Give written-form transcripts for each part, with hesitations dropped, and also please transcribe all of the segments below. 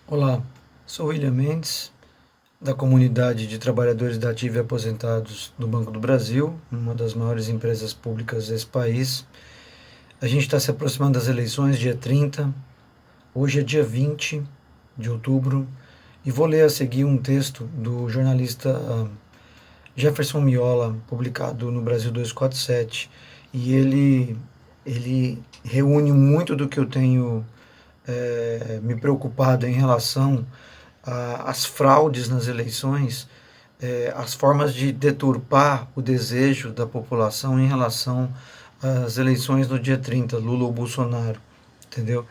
Olá, sou William Mendes, da comunidade de trabalhadores da Ativa e aposentados do Banco do Brasil, uma das maiores empresas públicas desse país. A gente está se aproximando das eleições, dia 30, hoje é dia 20 de outubro, e vou ler a seguir um texto do jornalista Jefferson Miola, publicado no Brasil 247, e ele reúne muito do que eu tenho me preocupado em relação às fraudes nas eleições, as formas de deturpar o desejo da população em relação às eleições no dia 30, Lula ou Bolsonaro, entendeu?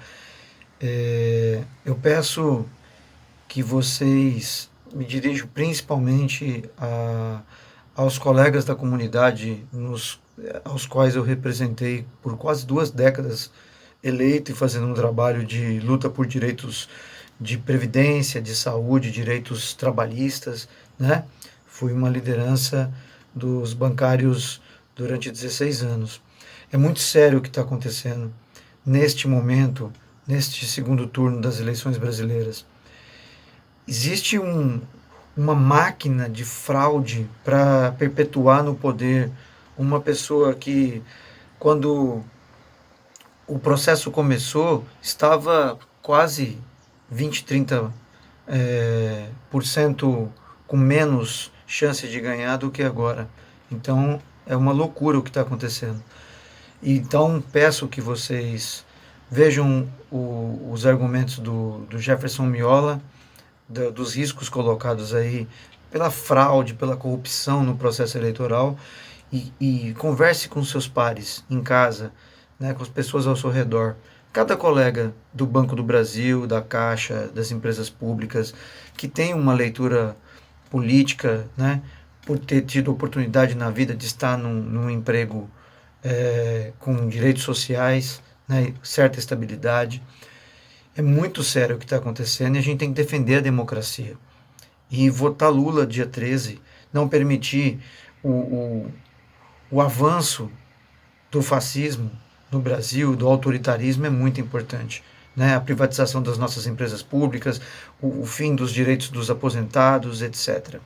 Eu peço que vocês me dirijam principalmente aos colegas da comunidade aos quais eu representei por quase 2 décadas, eleito e fazendo um trabalho de luta por direitos de previdência, de saúde, direitos trabalhistas, né? Fui uma liderança dos bancários durante 16 anos. É muito sério o que está acontecendo neste momento, neste segundo turno das eleições brasileiras. Existe uma máquina de fraude para perpetuar no poder uma pessoa que, quando o processo começou, estava quase 20, 30 por cento com menos chance de ganhar do que agora. Então é uma loucura o que está acontecendo. Então peço que vocês vejam os argumentos do Jefferson Miola, dos riscos colocados aí pela fraude, pela corrupção no processo eleitoral, e converse com seus pares em casa, né, com as pessoas ao seu redor. Cada colega do Banco do Brasil, da Caixa, das empresas públicas, que tem uma leitura política, né, por ter tido oportunidade na vida de estar num emprego com direitos sociais, né, certa estabilidade. É muito sério o que está acontecendo e a gente tem que defender a democracia. E votar Lula dia 13, não permitir o avanço do fascismo no Brasil, do autoritarismo, é muito importante. Né? A privatização das nossas empresas públicas, o fim dos direitos dos aposentados, etc.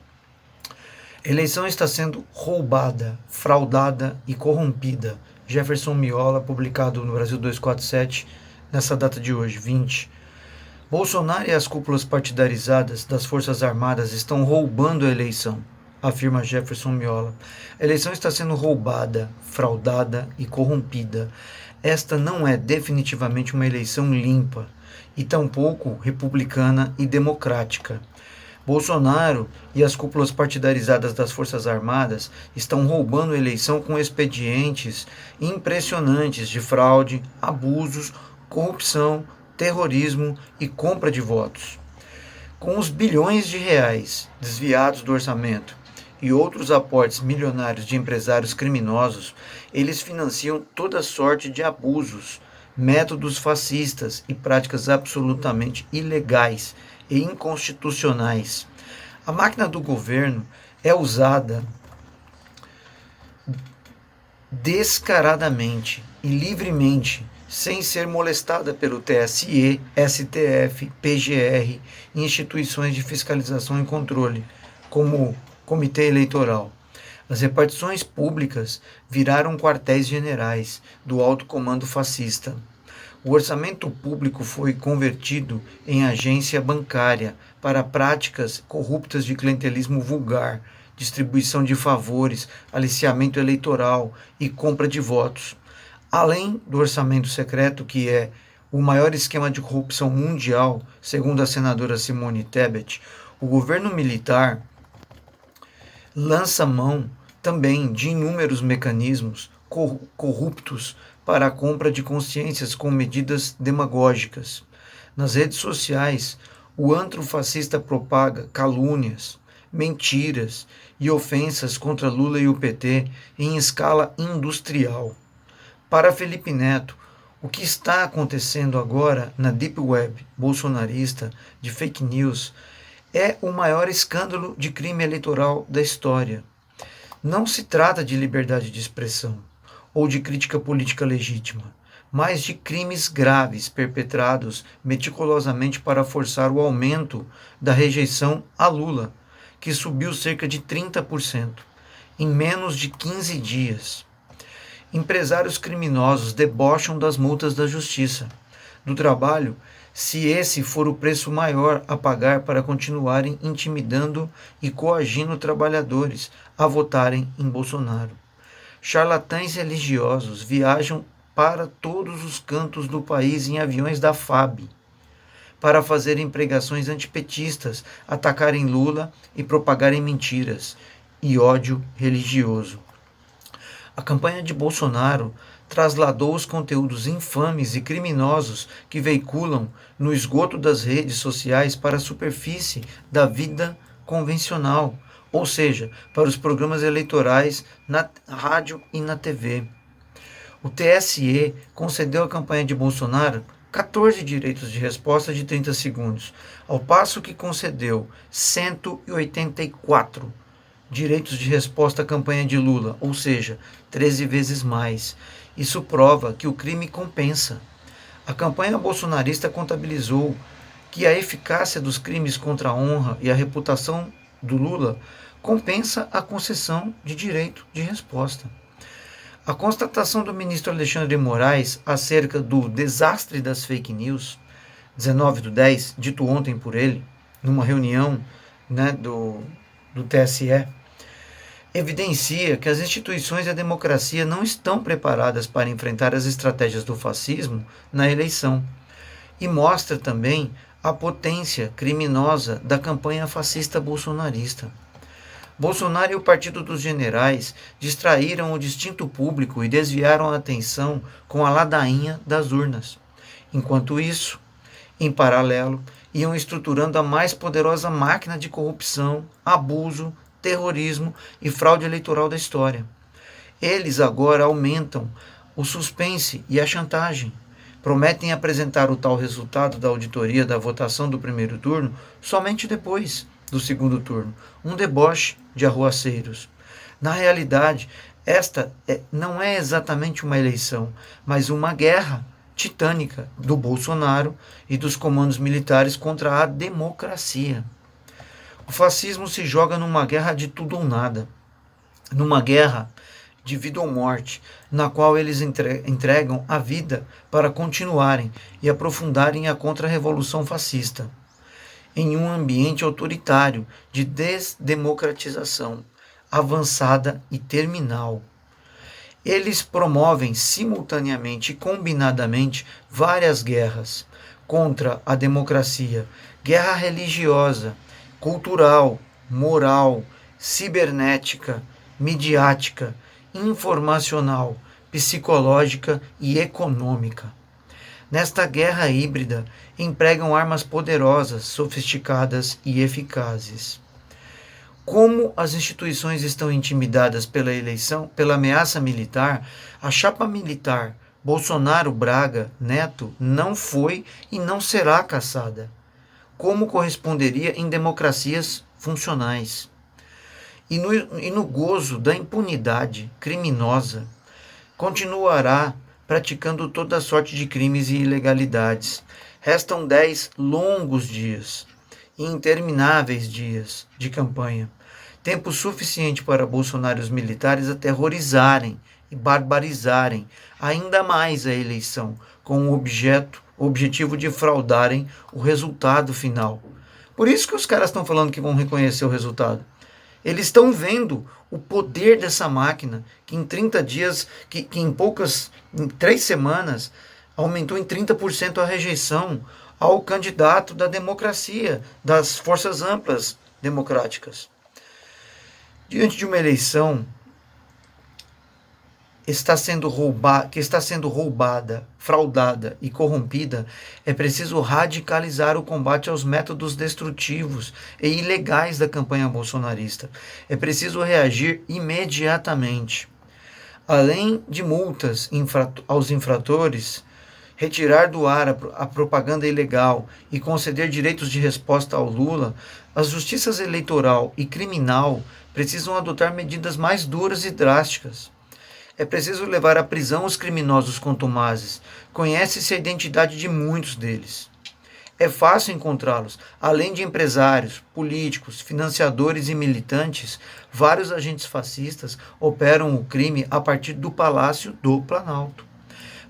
A eleição está sendo roubada, fraudada e corrompida. Jefferson Miola, publicado no Brasil 247, nessa data de hoje, 20. Bolsonaro e as cúpulas partidarizadas das Forças Armadas estão roubando a eleição, afirma Jefferson Miola. A eleição está sendo roubada, fraudada e corrompida. Esta não é definitivamente uma eleição limpa e tampouco republicana e democrática. Bolsonaro e as cúpulas partidarizadas das Forças Armadas estão roubando a eleição com expedientes impressionantes de fraude, abusos, corrupção, terrorismo e compra de votos. Com os bilhões de reais desviados do orçamento e outros aportes milionários de empresários criminosos, eles financiam toda sorte de abusos, métodos fascistas e práticas absolutamente ilegais e inconstitucionais. A máquina do governo é usada descaradamente e livremente, sem ser molestada pelo TSE, STF, PGR e instituições de fiscalização e controle, como Comitê Eleitoral. As repartições públicas viraram quartéis generais do alto comando fascista. O orçamento público foi convertido em agência bancária para práticas corruptas de clientelismo vulgar, distribuição de favores, aliciamento eleitoral e compra de votos. Além do orçamento secreto, que é o maior esquema de corrupção mundial, segundo a senadora Simone Tebet, o governo militar lança mão também de inúmeros mecanismos corruptos para a compra de consciências com medidas demagógicas. Nas redes sociais, o antro fascista propaga calúnias, mentiras e ofensas contra Lula e o PT em escala industrial. Para Felipe Neto, o que está acontecendo agora na Deep Web bolsonarista de fake news é o maior escândalo de crime eleitoral da história. Não se trata de liberdade de expressão ou de crítica política legítima, mas de crimes graves perpetrados meticulosamente para forçar o aumento da rejeição a Lula, que subiu cerca de 30% em menos de 15 dias. Empresários criminosos debocham das multas da justiça, do trabalho, se esse for o preço maior a pagar para continuarem intimidando e coagindo trabalhadores a votarem em Bolsonaro. Charlatães religiosos viajam para todos os cantos do país em aviões da FAB para fazerem pregações antipetistas, atacarem Lula e propagarem mentiras e ódio religioso. A campanha de Bolsonaro trasladou os conteúdos infames e criminosos que veiculam no esgoto das redes sociais para a superfície da vida convencional, ou seja, para os programas eleitorais na rádio e na TV. O TSE concedeu à campanha de Bolsonaro 14 direitos de resposta de 30 segundos, ao passo que concedeu 184 direitos de resposta à campanha de Lula, ou seja, 13 vezes mais. Isso prova que o crime compensa. A campanha bolsonarista contabilizou que a eficácia dos crimes contra a honra e a reputação do Lula compensa a concessão de direito de resposta. A constatação do ministro Alexandre de Moraes acerca do desastre das fake news, 19/10, dito ontem por ele, numa reunião do TSE, evidencia que as instituições e a democracia não estão preparadas para enfrentar as estratégias do fascismo na eleição e mostra também a potência criminosa da campanha fascista bolsonarista. Bolsonaro e o Partido dos Generais distraíram o distinto público e desviaram a atenção com a ladainha das urnas. Enquanto isso, em paralelo, iam estruturando a mais poderosa máquina de corrupção, abuso, terrorismo e fraude eleitoral da história. Eles agora aumentam o suspense e a chantagem. Prometem apresentar o tal resultado da auditoria da votação do primeiro turno somente depois do segundo turno. Um deboche de arruaceiros. Na realidade, esta não é exatamente uma eleição, mas uma guerra titânica do Bolsonaro e dos comandos militares contra a democracia. O fascismo se joga numa guerra de tudo ou nada, numa guerra de vida ou morte, na qual eles entregam a vida para continuarem e aprofundarem a contra-revolução fascista, em um ambiente autoritário de desdemocratização avançada e terminal. Eles promovem simultaneamente e combinadamente várias guerras contra a democracia, guerra religiosa, cultural, moral, cibernética, midiática, informacional, psicológica e econômica. Nesta guerra híbrida, empregam armas poderosas, sofisticadas e eficazes. Como as instituições estão intimidadas pela eleição, pela ameaça militar, a chapa militar Bolsonaro-Braga Neto não foi e não será caçada, como corresponderia em democracias funcionais. E no gozo da impunidade criminosa, continuará praticando toda sorte de crimes e ilegalidades. Restam 10 longos dias, intermináveis dias de campanha. Tempo suficiente para Bolsonaro e os militares aterrorizarem e barbarizarem ainda mais a eleição, com o objetivo de fraudarem o resultado final. Por isso que os caras estão falando que vão reconhecer o resultado. Eles estão vendo o poder dessa máquina, que em 30 dias, que em 3 semanas, aumentou em 30% a rejeição ao candidato da democracia, das forças amplas democráticas. Diante de uma eleição que está sendo roubada, fraudada e corrompida, é preciso radicalizar o combate aos métodos destrutivos e ilegais da campanha bolsonarista. É preciso reagir imediatamente. Além de multas aos infratores, retirar do ar a propaganda ilegal e conceder direitos de resposta ao Lula, as justiças eleitoral e criminal precisam adotar medidas mais duras e drásticas. É preciso levar à prisão os criminosos contumazes. Conhece-se a identidade de muitos deles. É fácil encontrá-los. Além de empresários, políticos, financiadores e militantes, vários agentes fascistas operam o crime a partir do Palácio do Planalto.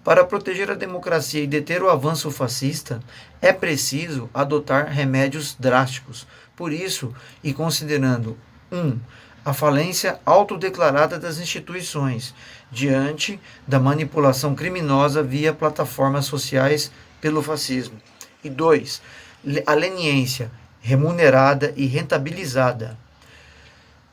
Para proteger a democracia e deter o avanço fascista, é preciso adotar remédios drásticos. Por isso, e considerando 1. A falência autodeclarada das instituições, diante da manipulação criminosa via plataformas sociais pelo fascismo. E 2. A leniência remunerada e rentabilizada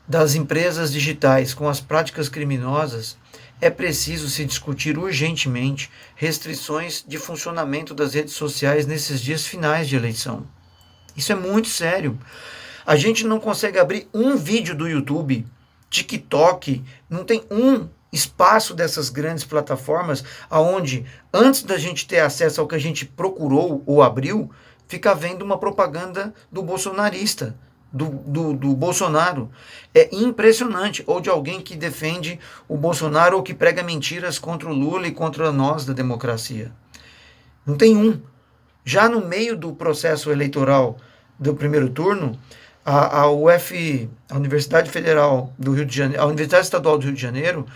das empresas digitais com as práticas criminosas. É preciso se discutir urgentemente restrições de funcionamento das redes sociais nesses dias finais de eleição. Isso é muito sério. A gente não consegue abrir um vídeo do YouTube, TikTok, não tem um espaço dessas grandes plataformas aonde, antes da gente ter acesso ao que a gente procurou ou abriu, fica vendo uma propaganda do bolsonarista, do Bolsonaro. É impressionante. Ou de alguém que defende o Bolsonaro ou que prega mentiras contra o Lula e contra nós da democracia. Não tem um. Já no meio do processo eleitoral do primeiro turno, a Universidade Federal do Rio de Janeiro, a Universidade Estadual do Rio de Janeiro,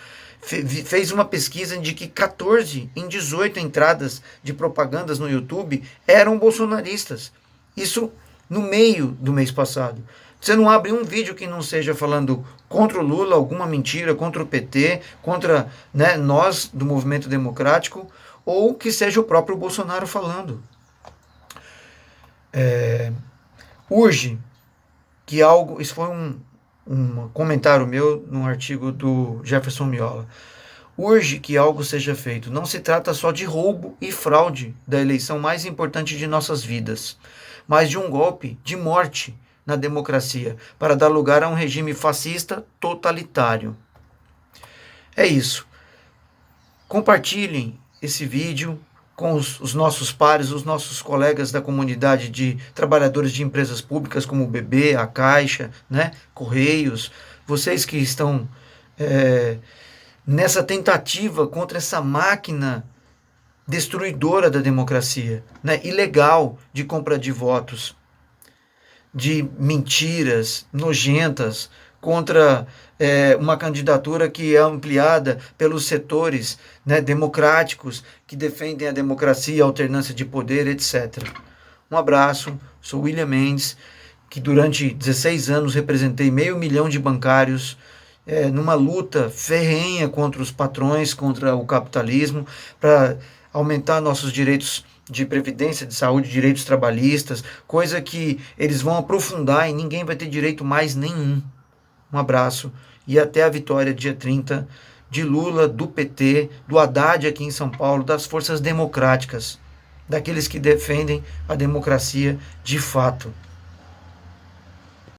fez uma pesquisa de que 14 em 18 entradas de propagandas no YouTube eram bolsonaristas. Isso no meio do mês passado. Você não abre um vídeo que não seja falando contra o Lula, alguma mentira, contra o PT, contra, né, nós do movimento democrático, ou que seja o próprio Bolsonaro falando. Urge que algo... Isso foi um comentário meu num artigo do Jefferson Miola. Urge que algo seja feito. Não se trata só de roubo e fraude da eleição mais importante de nossas vidas, mas de um golpe de morte na democracia para dar lugar a um regime fascista totalitário. É isso. Compartilhem esse vídeo com os nossos pares, os nossos colegas da comunidade de trabalhadores de empresas públicas como o BB, a Caixa, né, Correios, vocês que estão nessa tentativa contra essa máquina destruidora da democracia, né, ilegal de compra de votos, de mentiras nojentas contra uma candidatura que é ampliada pelos setores, né, democráticos que defendem a democracia, a alternância de poder, etc. Um abraço, sou William Mendes, que durante 16 anos representei 500 mil de bancários numa luta ferrenha contra os patrões, contra o capitalismo, para aumentar nossos direitos de previdência, de saúde, direitos trabalhistas, coisa que eles vão aprofundar e ninguém vai ter direito mais nenhum. Um abraço e até a vitória dia 30 de Lula, do PT, do Haddad aqui em São Paulo, das forças democráticas, daqueles que defendem a democracia de fato.